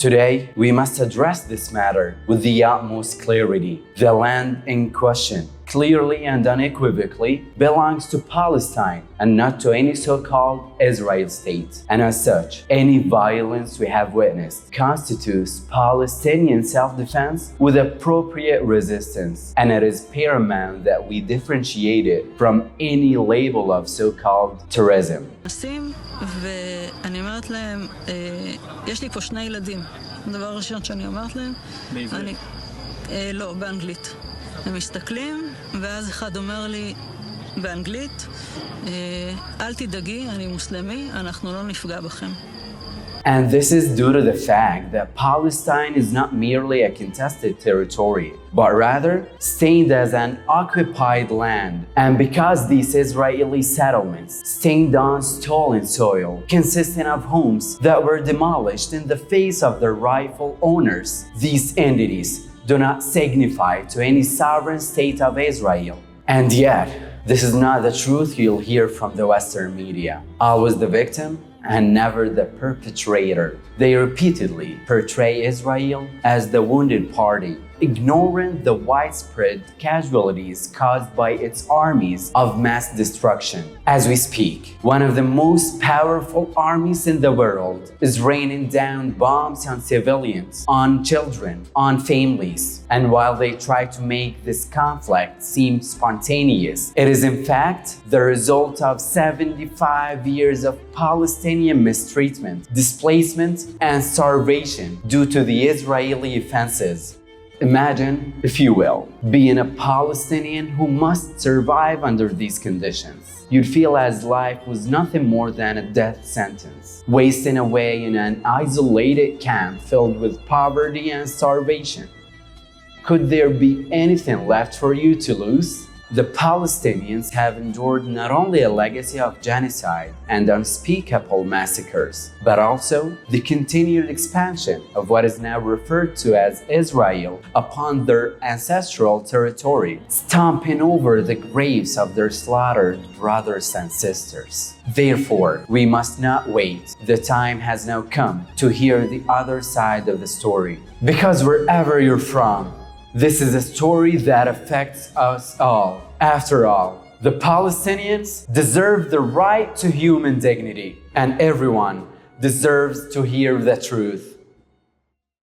Today, we must address this matter with the utmost clarity. The land in question, clearly and unequivocally, belongs to Palestine and not to any so-called Israel state. And as such, any violence we have witnessed constitutes Palestinian self-defense with appropriate resistance. And it is paramount that we differentiate it from any label of so-called terrorism. ואני אומרת להם, יש לי פה 2 ילדים. הדבר הראשון שאני אומרת להם, בעברית? לא, באנגלית. הם מסתכלים, ואז אחד אומר לי באנגלית, אל תדאגי, אני מוסלמי, אנחנו לא נפגע בכם. And this is due to the fact that Palestine is not merely a contested territory, but rather stained as an occupied land. And because these Israeli settlements stand on stolen soil, consisting of homes that were demolished in the face of their rightful owners, these entities do not signify to any sovereign state of Israel. And yet, this is not the truth you'll hear from the Western media. Always the victim and never the perpetrator. They repeatedly portray Israel as the wounded party, ignoring the widespread casualties caused by its armies of mass destruction. As we speak, one of the most powerful armies in the world is raining down bombs on civilians, on children, on families. And while they try to make this conflict seem spontaneous, it is in fact the result of 75 years of Palestinian mistreatment, displacement, and starvation due to the Israeli offenses. Imagine, if you will, being a Palestinian who must survive under these conditions. You'd feel as life was nothing more than a death sentence, wasting away in an isolated camp filled with poverty and starvation. Could there be anything left for you to lose? The Palestinians have endured not only a legacy of genocide and unspeakable massacres, but also the continued expansion of what is now referred to as Israel upon their ancestral territory, stomping over the graves of their slaughtered brothers and sisters. Therefore, we must not wait. The time has now come to hear the other side of the story. Because wherever you're from, this is a story that affects us all. After all, the Palestinians deserve the right to human dignity, and everyone deserves to hear the truth.